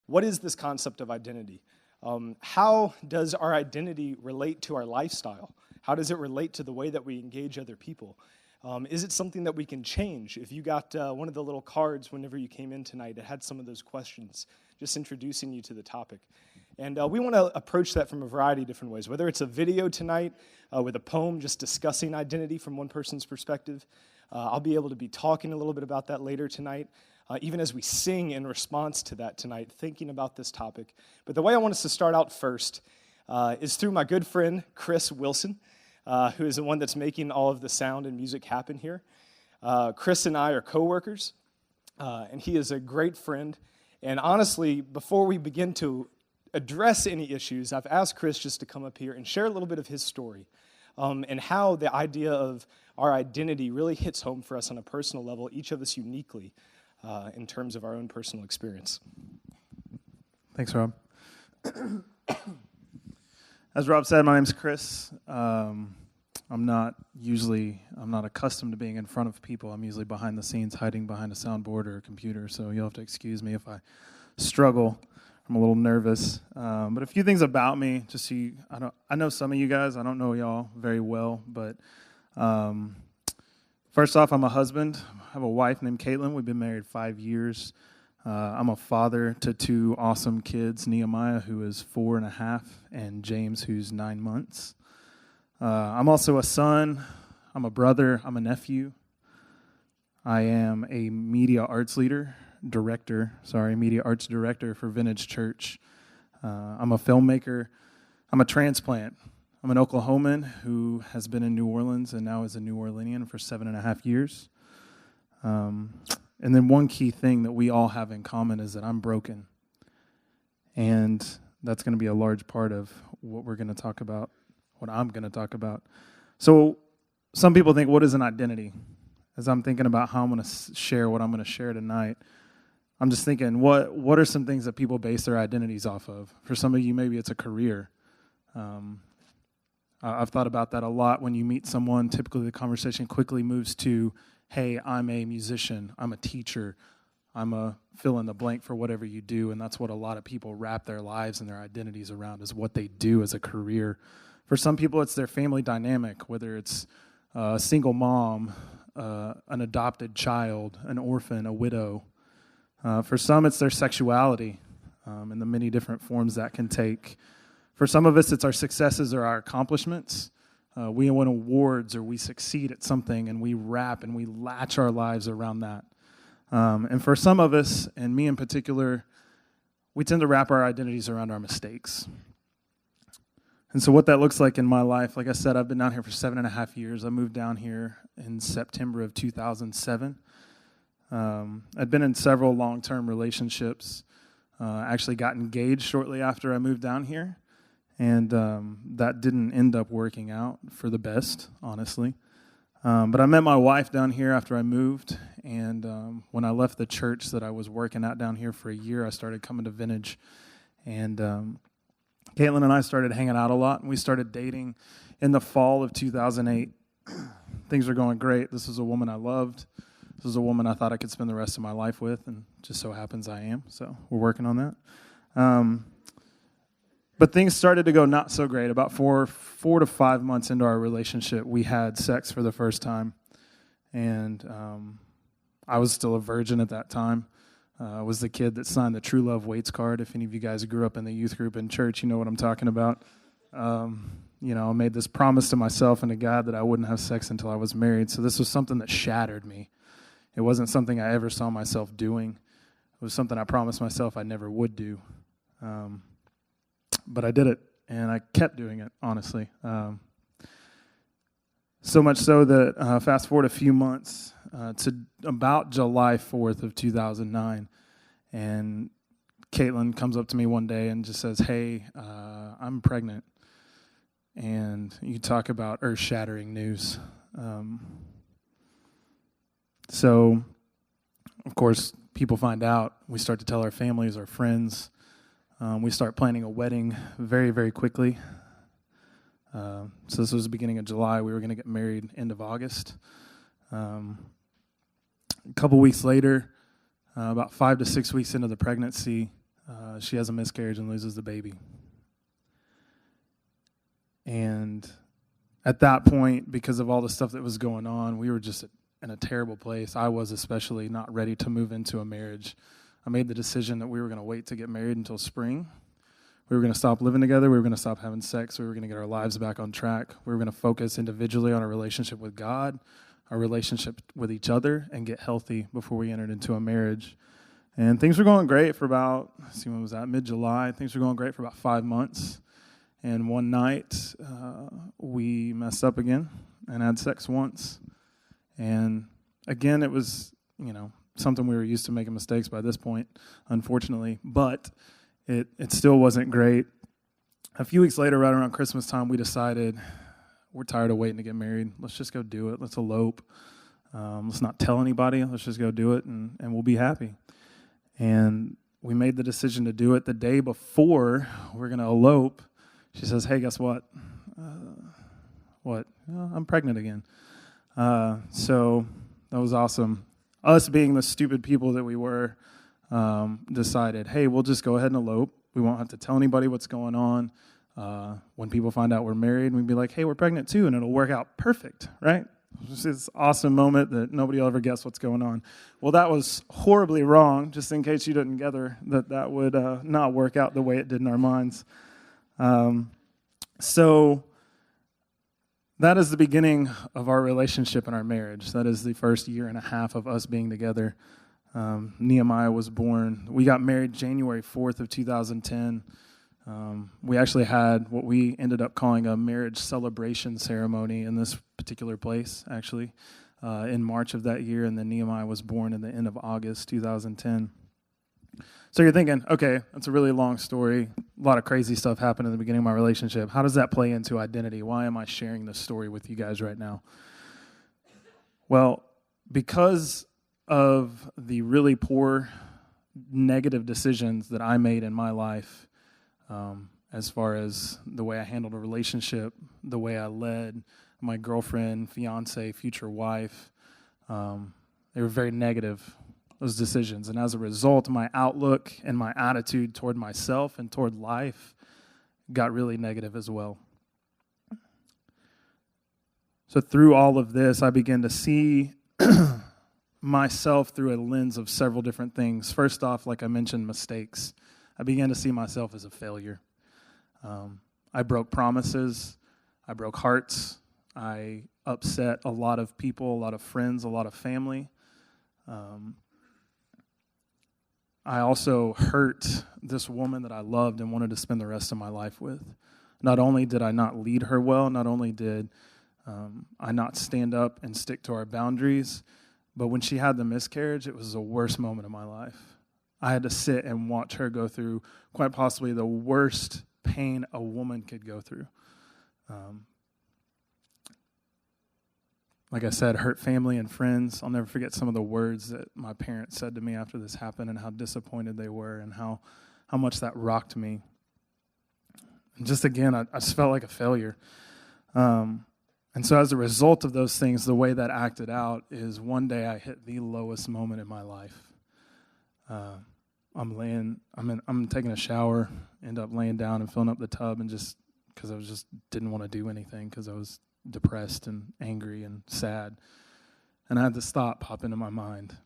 What is this concept of identity? How does our identity relate to our lifestyle? How does it relate to the way that we engage other people? Is it something that we can change? If you got one of the little cards whenever you came in tonight, it had some of those questions, just introducing you to the topic. And we want to approach that from a variety of different ways, whether it's a video tonight with a poem just discussing identity from one person's perspective. I'll be able to be talking a little bit about that later tonight, even as we sing in response to that tonight, thinking about this topic. But the way I want us to start out first is through my good friend, Chris Wilson, who is the one that's making all of the sound and music happen here. Chris and I are co-workers, and he is a great friend. And honestly, before we begin to address any issues, I've asked Chris just to come up here and share a little bit of his story and how the idea of our identity really hits home for us on a personal level, each of us uniquely, in terms of our own personal experience. Thanks, Rob. As Rob said, my name's Chris. I'm not accustomed to being in front of people. I'm usually behind the scenes, hiding behind a soundboard or a computer, so you'll have to excuse me if I struggle. I'm a little nervous. But a few things about me, just so I know some of you guys. I don't know y'all very well, but first off, I'm a husband. I have a wife named Caitlin. We've been married 5 years. I'm a father to 2 awesome kids, Nehemiah, who is 4.5, and James, who's 9 months. I'm also a son. I'm a brother. I'm a nephew. I am a media arts director for Vintage Church. I'm a filmmaker. I'm a transplant. I'm an Oklahoman who has been in New Orleans and now is a New Orleanian for 7.5 years. And then one key thing that we all have in common is that I'm broken. And that's going to be a large part of what I'm going to talk about. So some people think, what is an identity? As I'm thinking about how I'm going to share what I'm going to share tonight, I'm just thinking, what are some things that people base their identities off of? For some of you, maybe it's a career. I've thought about that a lot. When you meet someone, typically the conversation quickly moves to, hey, I'm a musician, I'm a teacher, I'm a fill in the blank for whatever you do, and that's what a lot of people wrap their lives and their identities around, is what they do as a career. For some people, it's their family dynamic, whether it's a single mom, an adopted child, an orphan, a widow. For some, it's their sexuality and the many different forms that can take. For some of us, it's our successes or our accomplishments. We win awards or we succeed at something, and we wrap and we latch our lives around that. And for some of us, and me in particular, we tend to wrap our identities around our mistakes. And so what that looks like in my life, like I said, I've been down here for 7.5 years. I moved down here in September of 2007. I'd been in several long-term relationships. Actually got engaged shortly after I moved down here. And that didn't end up working out for the best, honestly. But I met my wife down here after I moved, and when I left the church that I was working at down here for a year, I started coming to Vintage. And Caitlin and I started hanging out a lot, and we started dating in the fall of 2008. Things were going great. This was a woman I loved. This was a woman I thought I could spend the rest of my life with, and just so happens I am, so we're working on that. But things started to go not so great. About 4 to 5 months into our relationship, we had sex for the first time. And I was still a virgin at that time. I was the kid that signed the True Love Waits card. If any of you guys grew up in the youth group in church, you know what I'm talking about. I made this promise to myself and to God that I wouldn't have sex until I was married. So this was something that shattered me. It wasn't something I ever saw myself doing. It was something I promised myself I never would do. But I did it, and I kept doing it, honestly. So much so that fast forward a few months to about July 4th of 2009, and Caitlin comes up to me one day and just says, hey, I'm pregnant. And you talk about earth-shattering news. So, of course, people find out. We start to tell our families, our friends. We start planning a wedding very, very quickly. So this was the beginning of July. We were going to get married end of August. A couple weeks later, about 5 to 6 weeks into the pregnancy, she has a miscarriage and loses the baby. And at that point, because of all the stuff that was going on, we were just in a terrible place. I was especially not ready to move into a marriage. I made the decision that we were going to wait to get married until spring. We were going to stop living together. We were going to stop having sex. We were going to get our lives back on track. We were going to focus individually on our relationship with God, our relationship with each other, and get healthy before we entered into a marriage. And things were going great for about, when was that, mid-July. Things were going great for about 5 months. And one night, we messed up again and had sex once. And again, it was, something we were used to making mistakes by this point, unfortunately. But it still wasn't great. A few weeks later, right around Christmas time, we decided we're tired of waiting to get married. Let's just go do it. Let's elope. Let's not tell anybody. Let's just go do it, and we'll be happy. And we made the decision to do it the day before we're going to elope. She says, hey, guess what? What? I'm pregnant again. So that was awesome. Us being the stupid people that we were, decided, hey, we'll just go ahead and elope. We won't have to tell anybody what's going on. When people find out we're married, we'd be like, hey, we're pregnant too, and it'll work out perfect, right? It's this awesome moment that nobody will ever guess what's going on. Well, that was horribly wrong, just in case you didn't gather that would not work out the way it did in our minds. So that is the beginning of our relationship and our marriage. That is the first year and a half of us being together. Nehemiah was born. We got married January 4th of 2010. We actually had what we ended up calling a marriage celebration ceremony in this particular place, actually, in March of that year. And then Nehemiah was born in the end of August 2010. So you're thinking, okay, that's a really long story. A lot of crazy stuff happened in the beginning of my relationship. How does that play into identity? Why am I sharing this story with you guys right now? Well, because of the really poor, negative decisions that I made in my life, as far as the way I handled a relationship, the way I led my girlfriend, fiance, future wife, they were very negative, those decisions. And as a result, my outlook and my attitude toward myself and toward life got really negative as well. So through all of this, I began to see myself through a lens of several different things. First off, like I mentioned, mistakes. I began to see myself as a failure. I broke promises. I broke hearts. I upset a lot of people, a lot of friends, a lot of family. I also hurt this woman that I loved and wanted to spend the rest of my life with. Not only did I not lead her well, not only did I not stand up and stick to our boundaries, but when she had the miscarriage, it was the worst moment of my life. I had to sit and watch her go through quite possibly the worst pain a woman could go through. Like I said, hurt family and friends. I'll never forget some of the words that my parents said to me after this happened and how disappointed they were and how much that rocked me. And just again, I just felt like a failure. And so as a result of those things, the way that acted out is one day I hit the lowest moment in my life. I'm taking a shower, end up laying down and filling up the tub, and just because I didn't want to do anything because I was depressed and angry and sad. And I had this thought pop into my mind.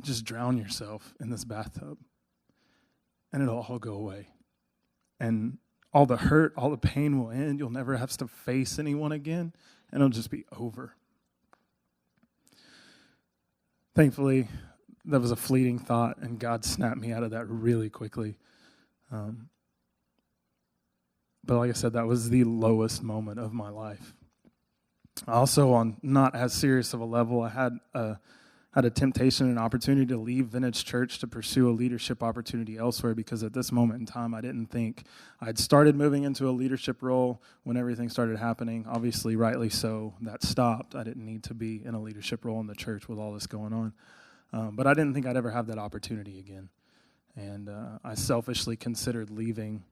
Just drown yourself in this bathtub and it'll all go away. And all the hurt, all the pain will end. You'll never have to face anyone again, and it'll just be over. Thankfully, that was a fleeting thought, and God snapped me out of that really quickly. But like I said, that was the lowest moment of my life. Also, on not as serious of a level, I had a temptation and opportunity to leave Vintage Church to pursue a leadership opportunity elsewhere, because at this moment in time, I didn't think I'd started moving into a leadership role when everything started happening. Obviously, rightly so, that stopped. I didn't need to be in a leadership role in the church with all this going on. But I didn't think I'd ever have that opportunity again. And I selfishly considered leaving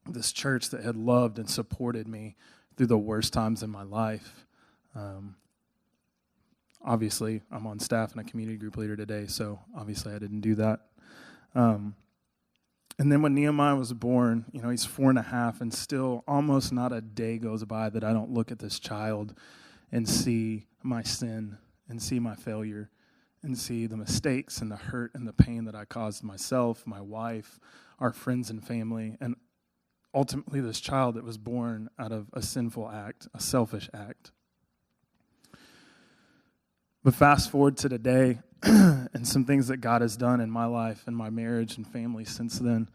this church that had loved and supported me through the worst times in my life. Obviously, I'm on staff and a community group leader today, so obviously I didn't do that. And then when Nehemiah was born, he's 4.5, and still almost not a day goes by that I don't look at this child and see my sin and see my failure and see the mistakes and the hurt and the pain that I caused myself, my wife, our friends and family, and ultimately this child that was born out of a sinful act, a selfish act. But fast forward to today and some things that God has done in my life and my marriage and family since then.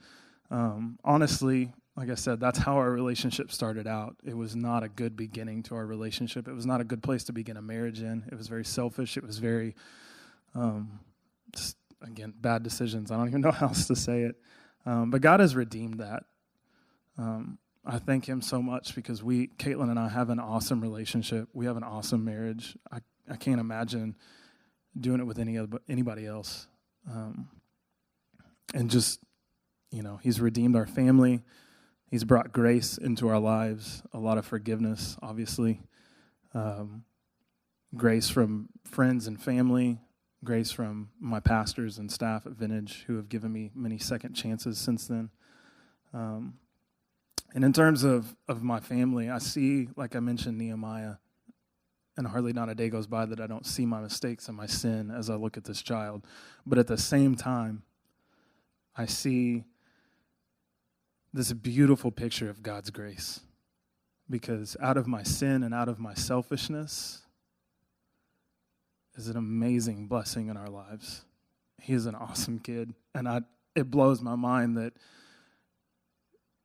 Honestly, like I said, that's how our relationship started out. It was not a good beginning to our relationship. It was not a good place to begin a marriage in. It was very selfish. It was very, just, again, bad decisions. I don't even know how else to say it. But God has redeemed that. I thank him so much because Caitlin and I have an awesome relationship. We have an awesome marriage. I can't imagine doing it with anybody else. And just, he's redeemed our family. He's brought grace into our lives, a lot of forgiveness, obviously. Grace from friends and family, grace from my pastors and staff at Vintage who have given me many second chances since then. And in terms of my family, I see, like I mentioned, Nehemiah, and hardly not a day goes by that I don't see my mistakes and my sin as I look at this child. But at the same time, I see this beautiful picture of God's grace. Because out of my sin and out of my selfishness is an amazing blessing in our lives. He is an awesome kid. And it blows my mind that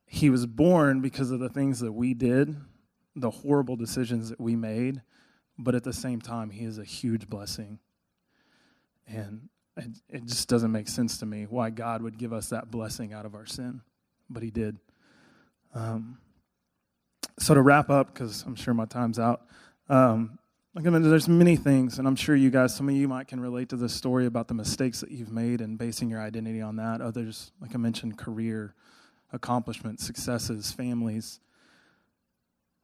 he was born because of the things that we did, the horrible decisions that we made. But at the same time, he is a huge blessing. And it just doesn't make sense to me why God would give us that blessing out of our sin. But he did. So to wrap up, because I'm sure my time's out, there's many things, and I'm sure you guys, some of you can relate to this story about the mistakes that you've made and basing your identity on that. Others, like I mentioned, career, accomplishments, successes, families.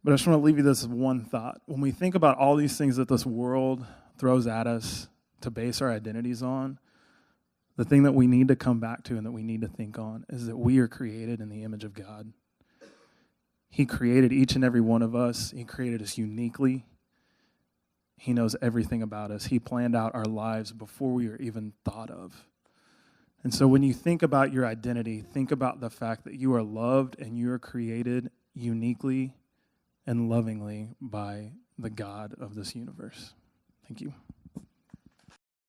But I just want to leave you this one thought. When we think about all these things that this world throws at us to base our identities on, the thing that we need to come back to and that we need to think on is that we are created in the image of God. He created each and every one of us. He created us uniquely. He knows everything about us. He planned out our lives before we were even thought of. And so when you think about your identity, think about the fact that you are loved and you are created uniquely and lovingly by the God of this universe. Thank you.